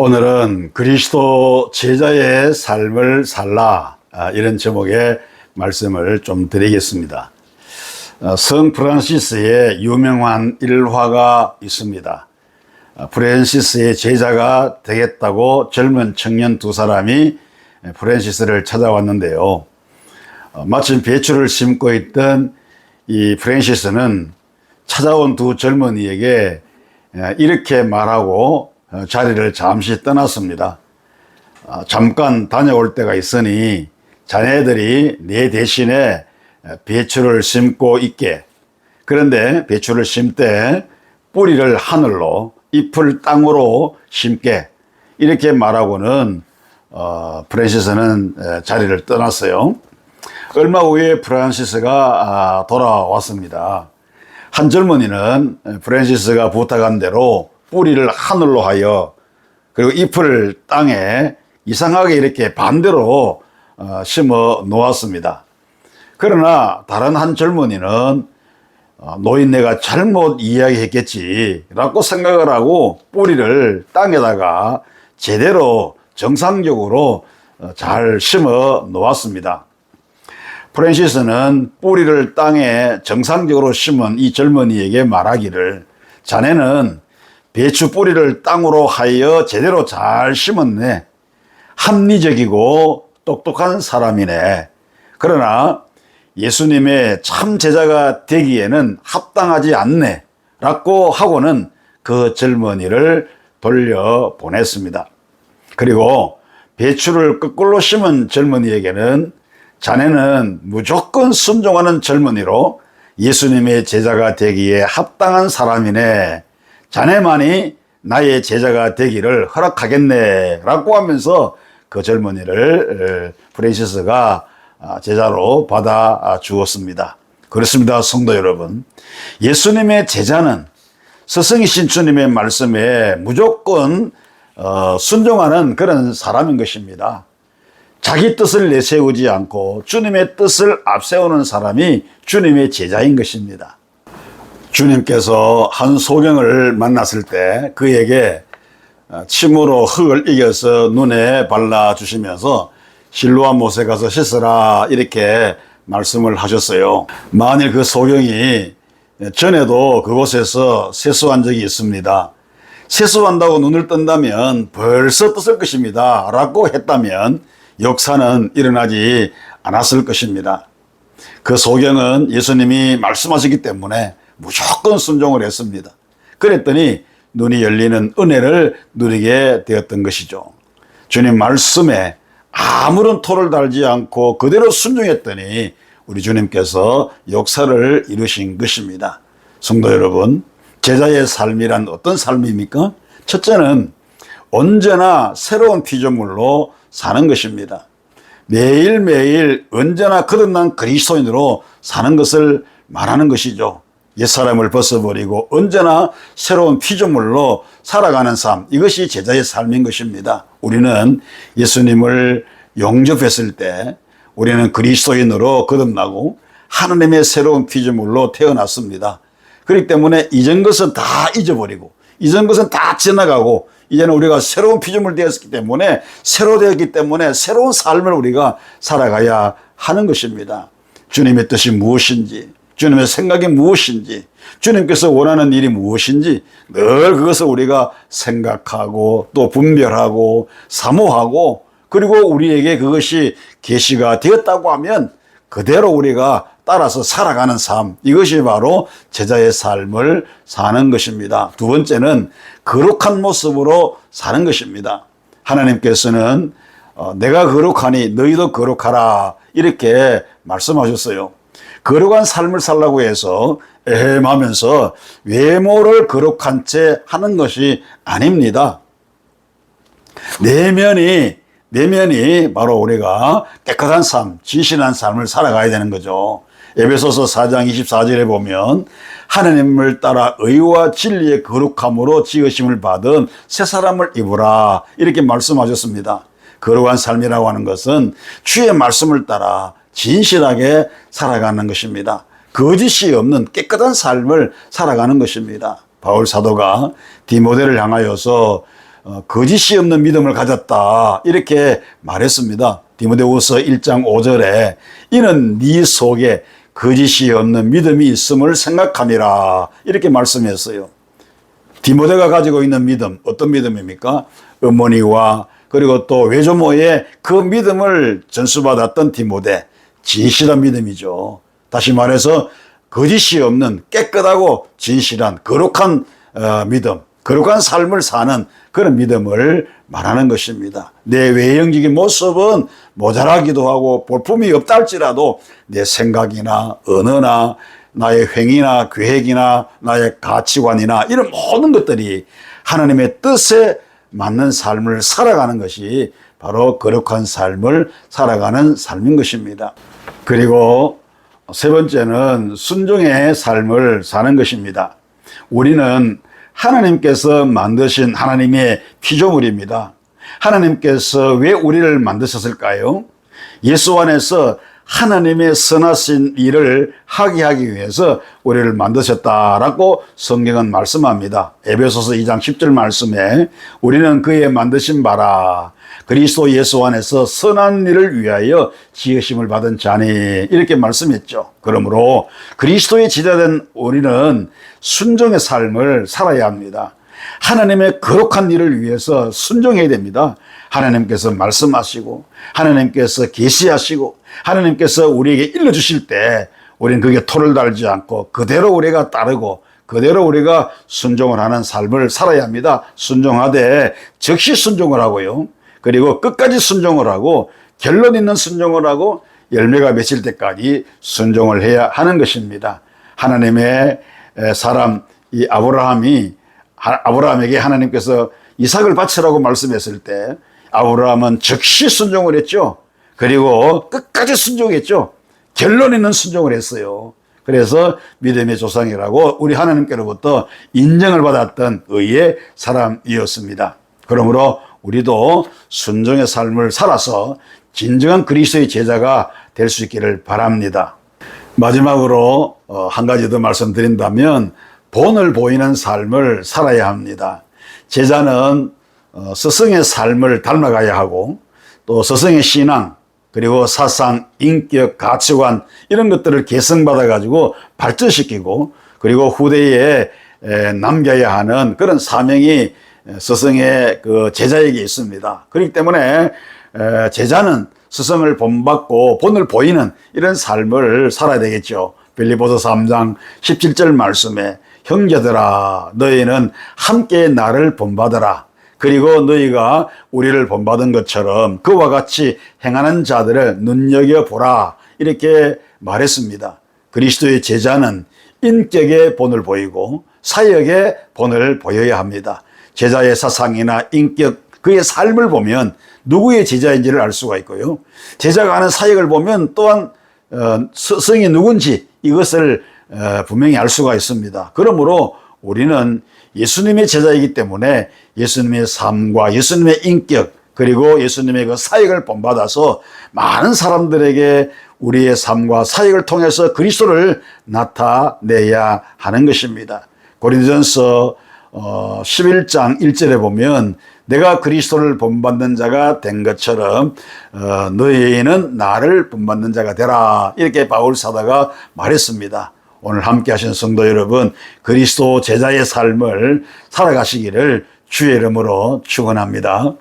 오늘은 그리스도 제자의 삶을 살라, 이런 제목의 말씀을 좀 드리겠습니다. 성 프란시스의 유명한 일화가 있습니다. 프란시스의 제자가 되겠다고 젊은 청년 두 사람이 프란시스를 찾아왔는데요. 마침 배추를 심고 있던 이 프란시스는 찾아온 두 젊은이에게 이렇게 말하고 자리를 잠시 떠났습니다. 잠깐 다녀올 때가 있으니 자네들이 내 대신에 배추를 심고 있게. 그런데 배추를 심 때 뿌리를 하늘로, 잎을 땅으로 심게. 이렇게 말하고는 프란시스는 자리를 떠났어요. 얼마 후에 프란시스가 돌아왔습니다. 한 젊은이는 프란시스가 부탁한 대로 뿌리를 하늘로 하여 그리고 잎을 땅에 이상하게 이렇게 반대로 심어 놓았습니다. 그러나 다른 한 젊은이는 노인네가 잘못 이야기했겠지 라고 생각을 하고 뿌리를 땅에다가 제대로 정상적으로 잘 심어 놓았습니다. 프란시스는 뿌리를 땅에 정상적으로 심은 이 젊은이에게 말하기를, 자네는 배추 뿌리를 땅으로 하여 제대로 잘 심었네. 합리적이고 똑똑한 사람이네. 그러나 예수님의 참 제자가 되기에는 합당하지 않네. 라고 하고는 그 젊은이를 돌려보냈습니다. 그리고 배추를 거꾸로 심은 젊은이에게는 자네는 무조건 순종하는 젊은이로 예수님의 제자가 되기에 합당한 사람이네. 자네만이 나의 제자가 되기를 허락하겠네 라고 하면서 그 젊은이를 프란시스가 제자로 받아 주었습니다. 그렇습니다, 성도 여러분. 예수님의 제자는 스승이신 주님의 말씀에 무조건 순종하는 그런 사람인 것입니다. 자기 뜻을 내세우지 않고 주님의 뜻을 앞세우는 사람이 주님의 제자인 것입니다. 주님께서 한 소경을 만났을 때 그에게 침으로 흙을 이겨서 눈에 발라주시면서 실로암 못에 가서 씻으라 이렇게 말씀을 하셨어요. 만일 그 소경이 전에도 그곳에서 세수한 적이 있습니다. 세수한다고 눈을 뜬다면 벌써 떴을 것입니다 라고 했다면 역사는 일어나지 않았을 것입니다. 그 소경은 예수님이 말씀하셨기 때문에 무조건 순종을 했습니다. 그랬더니 눈이 열리는 은혜를 누리게 되었던 것이죠. 주님 말씀에 아무런 토를 달지 않고 그대로 순종했더니 우리 주님께서 역사를 이루신 것입니다. 성도 여러분, 제자의 삶이란 어떤 삶입니까? 첫째는 언제나 새로운 피조물로 사는 것입니다. 매일매일 언제나 거듭난 그리스도인으로 사는 것을 말하는 것이죠. 옛사람을 벗어버리고 언제나 새로운 피조물로 살아가는 삶, 이것이 제자의 삶인 것입니다. 우리는 예수님을 영접했을 때 우리는 그리스도인으로 거듭나고 하나님의 새로운 피조물로 태어났습니다. 그렇기 때문에 이전 것은 다 잊어버리고 이전 것은 다 지나가고 이제는 우리가 새로운 피조물 되었기 때문에 새로 되었기 때문에 새로운 삶을 우리가 살아가야 하는 것입니다. 주님의 뜻이 무엇인지, 주님의 생각이 무엇인지, 주님께서 원하는 일이 무엇인지 늘 그것을 우리가 생각하고 또 분별하고 사모하고 그리고 우리에게 그것이 계시가 되었다고 하면 그대로 우리가 따라서 살아가는 삶, 이것이 바로 제자의 삶을 사는 것입니다. 두 번째는 거룩한 모습으로 사는 것입니다. 하나님께서는 내가 거룩하니 너희도 거룩하라 이렇게 말씀하셨어요. 거룩한 삶을 살라고 해서 에헴하면서 외모를 거룩한 채 하는 것이 아닙니다. 내면이 바로 우리가 깨끗한 삶, 진실한 삶을 살아가야 되는 거죠. 에베소서 4장 24절에 보면 하나님을 따라 의와 진리의 거룩함으로 지으심을 받은 새 사람을 입으라 이렇게 말씀하셨습니다. 거룩한 삶이라고 하는 것은 주의 말씀을 따라 진실하게 살아가는 것입니다. 거짓이 없는 깨끗한 삶을 살아가는 것입니다. 바울 사도가 디모데를 향하여서 거짓이 없는 믿음을 가졌다 이렇게 말했습니다. 디모데후서 1장 5절에 이는 네 속에 거짓이 없는 믿음이 있음을 생각함이라 이렇게 말씀했어요. 디모데가 가지고 있는 믿음 어떤 믿음입니까? 어머니와 그리고 또 외조모의 그 믿음을 전수받았던 디모데, 진실한 믿음이죠. 다시 말해서 거짓이 없는 깨끗하고 진실한 거룩한 믿음, 거룩한 삶을 사는 그런 믿음을 말하는 것입니다. 내 외형적인 모습은 모자라기도 하고 볼품이 없다 할지라도 내 생각이나 언어나 나의 행위나 계획이나 나의 가치관이나 이런 모든 것들이 하나님의 뜻에 맞는 삶을 살아가는 것이 바로 거룩한 삶을 살아가는 삶인 것입니다. 그리고 세 번째는 순종의 삶을 사는 것입니다. 우리는 하나님께서 만드신 하나님의 피조물입니다. 하나님께서 왜 우리를 만드셨을까요? 예수 안에서 하나님의 선하신 일을 하게 하기 위해서 우리를 만드셨다라고 성경은 말씀합니다. 에베소서 2장 10절 말씀에 우리는 그의 만드신 바라 그리스도 예수 안에서 선한 일을 위하여 지으심을 받은 자니 이렇게 말씀했죠. 그러므로 그리스도의 지자된 우리는 순종의 삶을 살아야 합니다. 하나님의 거룩한 일을 위해서 순종해야 됩니다. 하나님께서 말씀하시고 하나님께서 계시하시고 하나님께서 우리에게 일러주실 때 우리는 그게 토를 달지 않고 그대로 우리가 따르고 그대로 우리가 순종을 하는 삶을 살아야 합니다. 순종하되 즉시 순종을 하고요. 그리고 끝까지 순종을 하고 결론 있는 순종을 하고 열매가 맺힐 때까지 순종을 해야 하는 것입니다. 하나님의 사람 이 아브라함에게 하나님께서 이삭을 바치라고 말씀했을 때 아브라함은 즉시 순종을 했죠. 그리고 끝까지 순종했죠. 결론 있는 순종을 했어요. 그래서 믿음의 조상이라고 우리 하나님께로부터 인정을 받았던 의의 사람이었습니다. 그러므로 우리도 순종의 삶을 살아서 진정한 그리스도의 제자가 될 수 있기를 바랍니다. 마지막으로 한 가지 더 말씀드린다면 본을 보이는 삶을 살아야 합니다. 제자는 스승의 삶을 닮아가야 하고 또 스승의 신앙 그리고 사상, 인격, 가치관 이런 것들을 개성받아 가지고 발전시키고 그리고 후대에 남겨야 하는 그런 사명이 스승의 그 제자에게 있습니다. 그렇기 때문에 제자는 스승을 본받고 본을 보이는 이런 삶을 살아야 되겠죠. 빌립보서 3장 17절 말씀에 형제들아 너희는 함께 나를 본받으라. 그리고 너희가 우리를 본받은 것처럼 그와 같이 행하는 자들을 눈여겨보라. 이렇게 말했습니다. 그리스도의 제자는 인격의 본을 보이고 사역의 본을 보여야 합니다. 제자의 사상이나 인격, 그의 삶을 보면 누구의 제자인지를 알 수가 있고요. 제자가 하는 사역을 보면 또한 스승이 누군지 이것을 분명히 알 수가 있습니다. 그러므로 우리는 예수님의 제자이기 때문에 예수님의 삶과 예수님의 인격 그리고 예수님의 그 사역을 본받아서 많은 사람들에게 우리의 삶과 사역을 통해서 그리스도를 나타내야 하는 것입니다. 고린도전서 11장 1절에 보면 내가 그리스도를 본받는 자가 된 것처럼 너희는 나를 본받는 자가 되라 이렇게 바울 사도가 말했습니다. 오늘 함께 하신 성도 여러분 그리스도 제자의 삶을 살아가시기를 주의 이름으로 축원합니다.